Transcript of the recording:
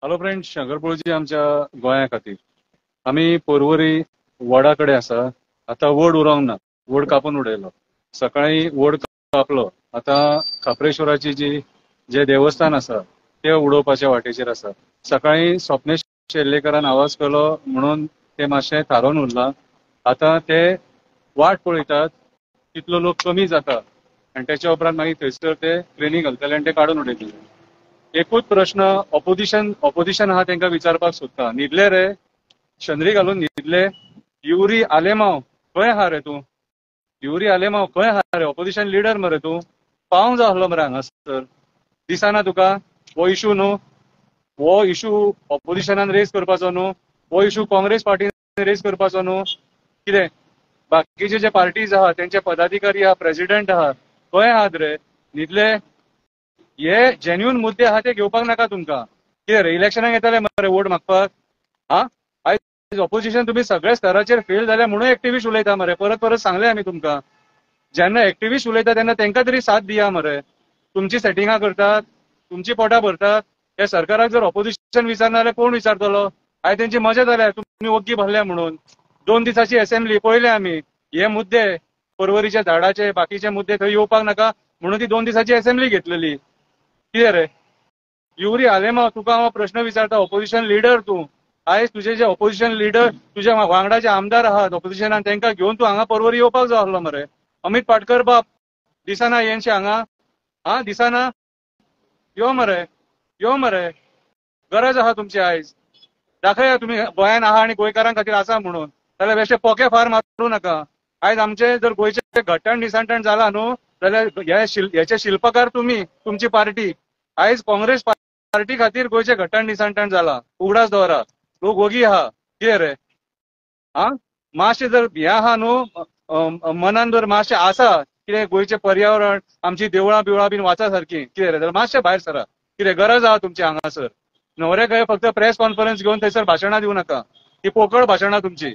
Hello friend, शंकरपुळजी आमच्या गोंया खातीर आम्ही पर्वरी वडा कडेन आसा. आता वड उरोंक ना, वड कापून उडयलो. सकाळी वड कापलो. आता खापरेश्वराची जे देवस्थान आसा ते उडोवपाच्या वाटेचेर आसा. सकाळी स्वप्नेश शेर्लेकरान आवाज केलो म्हणून ते मातशें थारोवन उरलां. आता ते वाट पळयतात कितलो लोक कमी जाता आनी त्याच्या उपरांत मागीर थंयसर ते ट्रेनी घालतले आनी ते काडून उडयतले. एकूच प्रश्न ऑपोजिशन आहा तांकां विचारपाक सोदता. न्हिदले रे? शेंद्री घालून न्हिदले? युरी आलेमांव खंय आहा रे तूं? युरी आलेमांव खंय आहा रे? ऑपोजिशन लिडर मरे तूं. पावूंक जाय आसलो मरे हांगासर. दिसना तुका हो इशू न्हू? हो इशू ऑपोजिशनान रेज करपाचो न्हू? हो इशू काँग्रेस पार्टीन रेज करपाचो न्हू? कितें बाकीचे जे पार्टीज आहा त्यांचे पदाधिकारी आहा, प्रेसिडेंट आहा, खंय आहात रे? न्हिदले? हे जेन्युन मुद्दे आहा ते घेवपाक नाका तुमकां. कितें रे इलेक्शनाक येतले मरे वोट मागपाक? हा आयज ऑपोजिशन तुम्ही सगळ्या स्तराचेर फेल जाल्या म्हणून एक्टिविस्ट उलयता मरे. परत परत सांगले आमी तुमकां. जेन्ना एक्टिविस्ट उलयता तेन्ना तांकां तरी साथ दिया मरे. तुमची सेटिंगां करतात, तुमची पोटां भरतात. हे सरकाराक जर ऑपोजिशन विचारना जाल्यार कोण विचारतलो? आयज तेंची मजा जाल्या तुमी वग्गी भरल्या म्हणून. 2 दिसाची असेंब्ली पळयले आमी. हे मुद्दे पर्वरीच्या झाडाचे बाकीचे मुद्दे थंय येवपाक नाका म्हणून ती 2 दिसाची असेंब्ली घेतलेली. कितें रे युरी आलेमांव, तुका हांव प्रश्न विचारता. ऑपोजिशन लिडर तूं. आयज तुझे जे ऑपोजिशन लिडर तुझ्या वांगडाचे आमदार आहात ऑपोजिशनान तांकां घेवन तूं हांगा पर्वरी येवपाक जाय आसलो मरे. अमित पाटकर बाब दिसना येनशे हांगा? दिसना? यो मरे, यो मरे. गरज आहा तुमची आयज. दाखया तुमी गोंयान आहा आनी गोंयकारां खातीर आसा म्हणून. जाल्यार बेश्टे पोके फार मारूं नाका. आयज आमचे जर गोंयचे घट्टण निसांटण जाला न्हू जाल्यार हेचे शिल्पकार तुमी, तुमची पार्टी. आयज काँग्रेस पार्टी खातीर गोंयचे घट्टण निसांटण जाला. उगडास दवरा. लोक वगी आहा. कितें रे मातशें जर हें आहा न्हू मनान जर मातशें आसा कितें गोंयचें पर्यावरण आमची देवळां बिवळां बीन वाचा सारकी कितें रे जाल्यार मातशें भायर सरा. कितें गरज आहा तुमची हांगासर. न्हवरे खंय फक्त प्रेस कॉन्फरन्स घेवन थंयसर भाशणां दिवं नाका. ही पोकळ भाशणां तुमची.